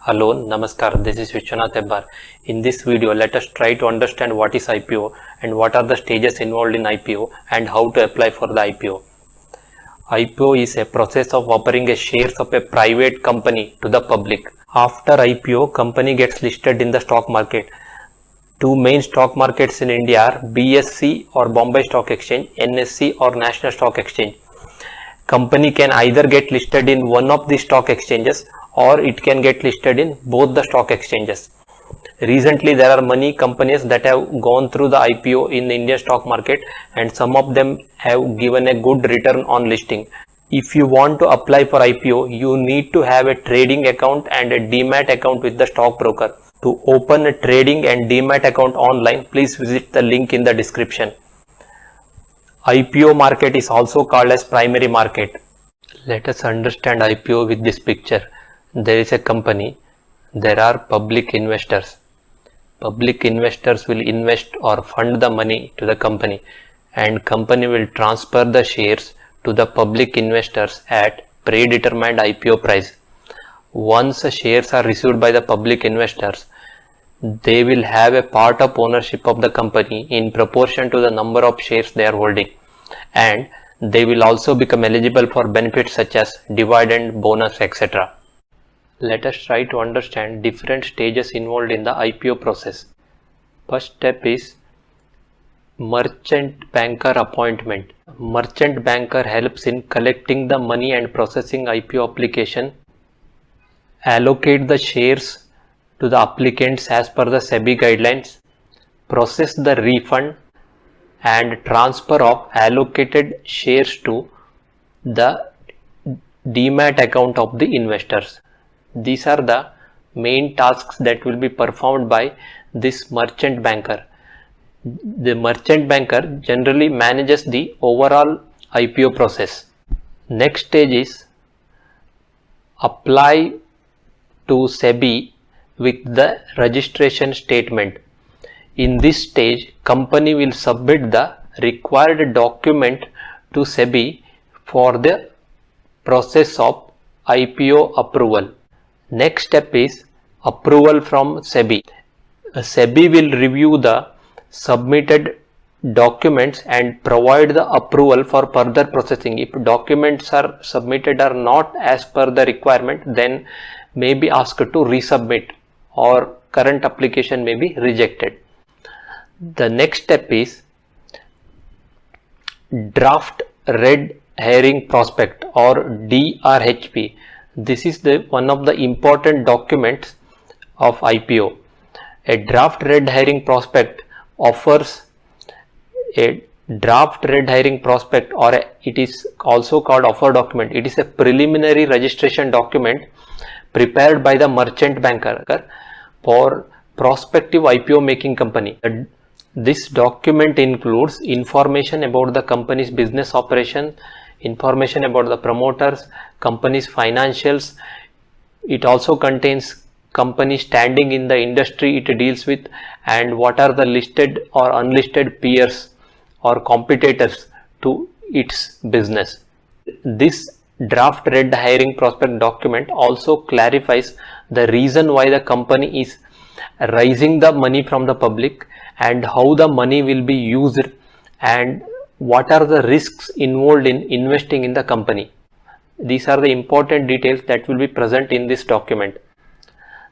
Hello, Namaskar. This is Vishwanath Hebbar. In this video, let us try to understand what is IPO and what are the stages involved in IPO and how to apply for the IPO. IPO is a process of offering a shares of a private company to the public. After IPO, company gets listed in the stock market. Two main stock markets in India are BSE or Bombay Stock Exchange, NSE or National Stock Exchange. Company can either get listed in one of the stock exchanges or it can get listed in both the stock exchanges. Recently, there are many companies that have gone through the IPO in the Indian stock market and some of them have given a good return on listing. If you want to apply for IPO, you need to have a trading account and a demat account with the stockbroker. To open a trading and demat account online, please visit the link in the description. IPO market is also called as primary market. Let us understand IPO with this picture. There is a company. There are public investors. Public investors will invest or fund the money to the company, and company will transfer the shares to the public investors at predetermined IPO price. Once shares are received by the public investors, they will have a part of ownership of the company in proportion to the number of shares they are holding, and they will also become eligible for benefits such as dividend, bonus, etc. Let us try to understand different stages involved in the IPO process. First step is merchant banker appointment. Merchant banker helps in collecting the money and processing IPO application, allocate the shares to the applicants as per the SEBI guidelines, process the refund and transfer of allocated shares to the demat account of the investors. These are the main tasks that will be performed by this merchant banker. The merchant banker generally manages the overall IPO process. Next stage is apply to SEBI with the registration statement. In this stage, company will submit the required document to SEBI for the process of IPO approval. Next step is approval from SEBI. SEBI will review the submitted documents and provide the approval for further processing. If documents are submitted are not as per the requirement, then may be asked to resubmit or current application may be rejected. The next step is draft red herring prospect or DRHP. This is one of the important documents of IPO. A draft red herring prospect offers a draft red herring prospect, or it is also called offer document. It is a preliminary registration document prepared by the merchant banker for prospective IPO making company. This document includes information about the company's business operation, information about the promoters, company's financials. It also contains company standing in the industry it deals with and what are the listed or unlisted peers or competitors to its business. This draft red herring prospect document also clarifies the reason why the company is raising the money from the public and how the money will be used and what are the risks involved in investing in the company. These are the important details that will be present in this document.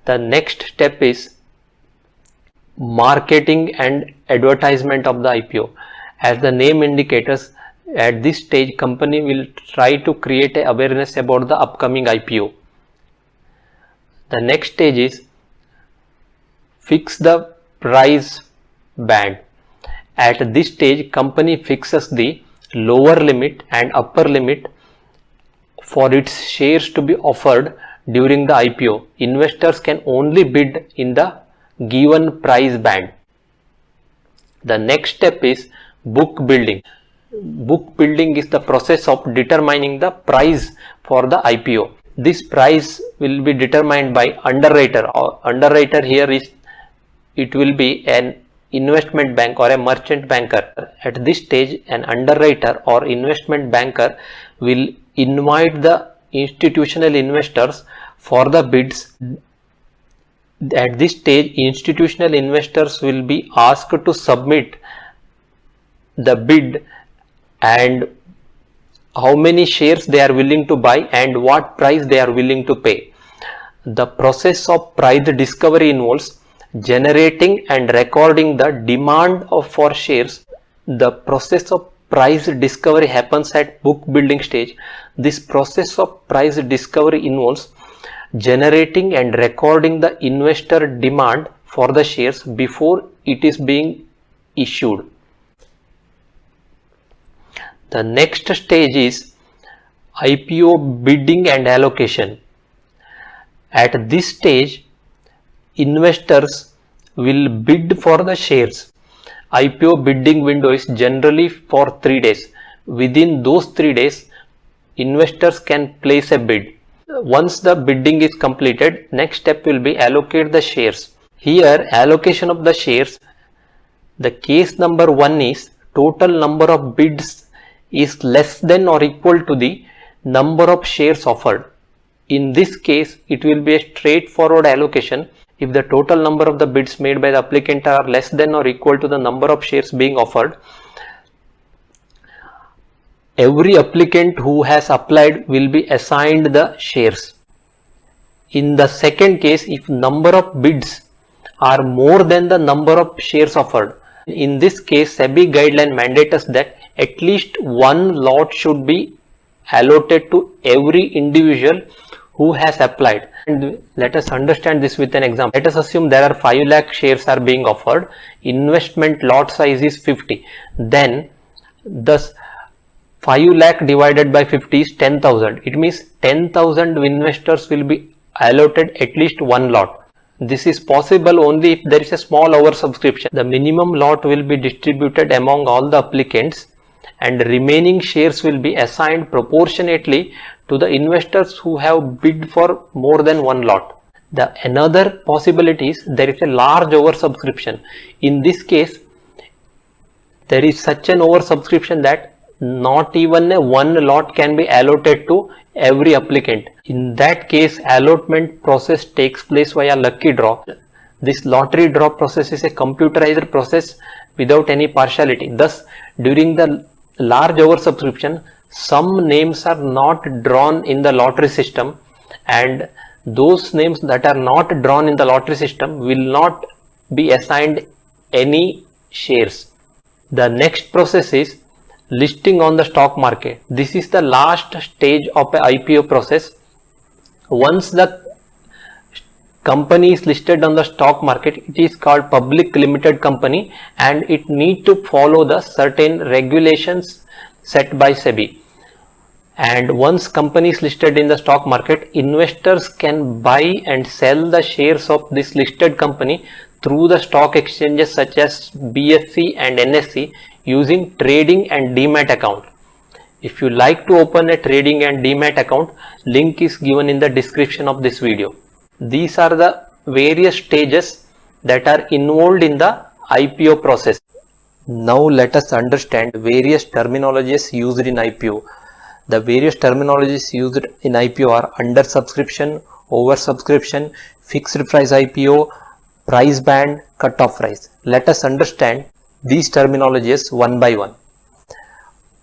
The next step is marketing and advertisement of the IPO. As the name indicates, at this stage company will try to create a awareness about the upcoming IPO. The next stage is fix the price band. At this stage, company fixes the lower limit and upper limit for its shares to be offered during the IPO. Investors can only bid in the given price band. The next step is book building. Book building is the process of determining the price for the IPO. This price will be determined by underwriter. Underwriter here is, it will be an investment bank or a merchant banker. At this stage, an underwriter or investment banker will invite the institutional investors for the bids At this stage, institutional investors will be asked to submit the bid and how many shares they are willing to buy and what price they are willing to pay. The process of price discovery involves generating and recording the demand for shares. The process of price discovery happens at book building stage. This process of price discovery involves generating and recording the investor demand for the shares before it is being issued. The next stage is IPO bidding and allocation. At this stage, investors will bid for the shares. IPO bidding window is generally for 3 days. Within those 3 days, investors can place a bid. Once the bidding is completed, next step will be allocate the shares. Here, allocation of the shares, the case number 1 is total number of bids is less than or equal to the number of shares offered. In this case, it will be a straightforward allocation. If the total number of the bids made by the applicant are less than or equal to the number of shares being offered, every applicant who has applied will be assigned the shares. In the second case, if number of bids are more than the number of shares offered, in this case SEBI guideline mandates us that at least one lot should be allotted to every individual who has applied. And let us understand this with an example. Let us assume there are 5 lakh shares are being offered. Investment lot size is 50. Then thus 5 lakh divided by 50 is 10,000. It means 10,000 investors will be allotted at least one lot. This is possible only if there is a small oversubscription. The minimum lot will be distributed among all the applicants and remaining shares will be assigned proportionately to the investors who have bid for more than one lot. The another possibility is there is a large oversubscription. In this case, there is such an oversubscription that not even a one lot can be allotted to every applicant. In that case, allotment process takes place via lucky draw. This lottery draw process is a computerized process without any partiality. Thus, during the large oversubscription, some names are not drawn in the lottery system, and those names that are not drawn in the lottery system will not be assigned any shares. The next process is listing on the stock market. This is the last stage of a IPO process. Once the company is listed on the stock market, it is called public limited company and it need to follow the certain regulations set by SEBI. And once company is listed in the stock market, investors can buy and sell the shares of this listed company through the stock exchanges such as BSE and NSE using trading and demat account. If you like to open a trading and demat account, link is given in the description of this video. These are the various stages that are involved in the IPO process. Now let us understand various terminologies used in IPO. The various terminologies used in IPO are under subscription, over subscription, fixed price IPO, price band, cut-off price. Let us understand these terminologies one by one.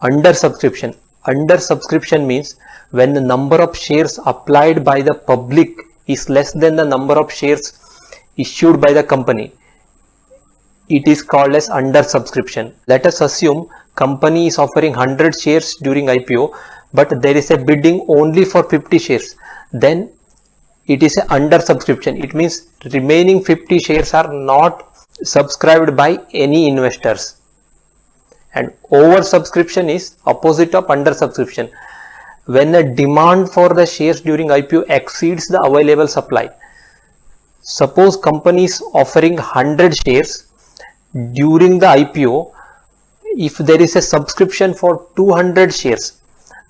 Under subscription. Under subscription means when the number of shares applied by the public is less than the number of shares issued by the company. It is called as under subscription. Let us assume company is offering 100 shares during IPO, but there is a bidding only for 50 shares. Then it is a under subscription. It means remaining 50 shares are not subscribed by any investors. And over subscription is opposite of under subscription. When the demand for the shares during IPO exceeds the available supply. Suppose company is offering 100 shares during the IPO. If there is a subscription for 200 shares,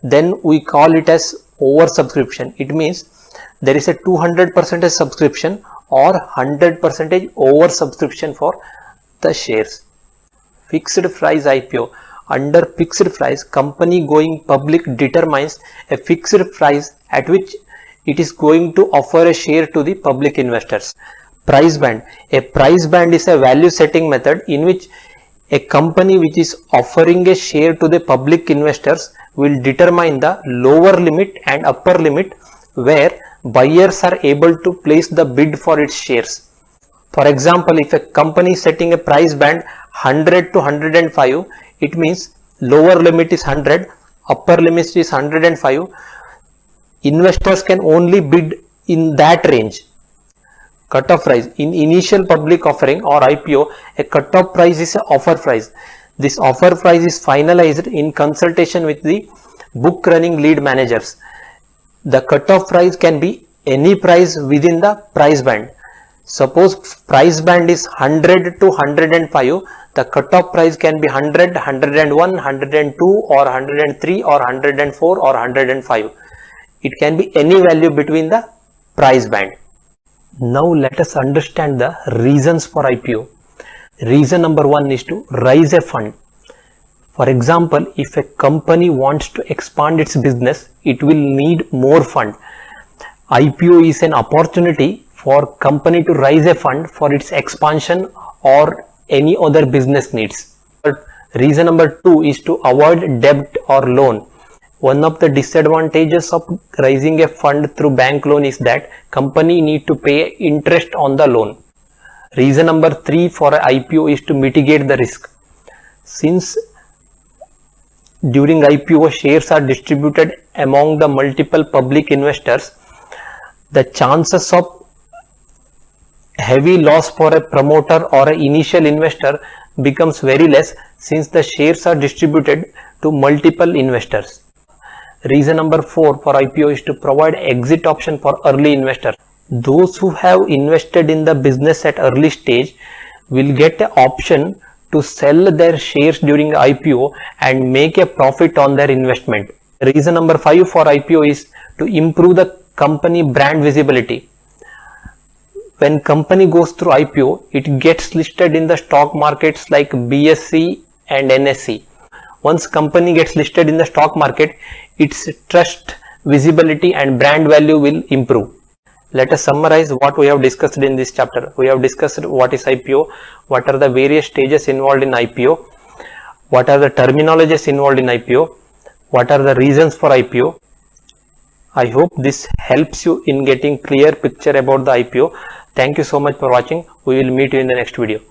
then we call it as over subscription. It means there is a 200% subscription or 100% over subscription for the shares. Fixed price IPO. Under fixed price, company going public determines a fixed price at which it is going to offer a share to the public investors. Price band. A price band is a value setting method in which a company which is offering a share to the public investors will determine the lower limit and upper limit where buyers are able to place the bid for its shares. For example, if a company is setting a price band 100 to 105, it means lower limit is 100, upper limit is 105. Investors can only bid in that range. Cutoff price. In initial public offering or IPO, a cutoff price is an offer price. This offer price is finalized in consultation with the book running lead managers. The cutoff price can be any price within the price band. Suppose price band is 100 to 105, the cutoff price can be 100, 101, 102 or 103 or 104 or 105. It can be any value between the price band. Now let us understand the reasons for IPO. Reason number 1 is to raise a fund. For example, if a company wants to expand its business, it will need more fund. IPO is an opportunity for company to raise a fund for its expansion or any other business needs. But reason number 2 is to avoid debt or loan. One of the disadvantages of raising a fund through bank loan is that company need to pay interest on the loan. Reason number 3 for an IPO is to mitigate the risk. Since during IPO shares are distributed among the multiple public investors, the chances of heavy loss for a promoter or an initial investor becomes very less since the shares are distributed to multiple investors. Reason number 4 for IPO is to provide exit option for early investors. Those who have invested in the business at early stage will get an option to sell their shares during IPO and make a profit on their investment. Reason number 5 for IPO is to improve the company brand visibility. When company goes through IPO, it gets listed in the stock markets like BSE and NSE. Once company gets listed in the stock market, its trust, visibility and brand value will improve. Let us summarize what we have discussed in this chapter. We have discussed what is IPO, what are the various stages involved in IPO, what are the terminologies involved in IPO, what are the reasons for IPO. I hope this helps you in getting clear picture about the IPO. Thank you so much for watching. We will meet you in the next video.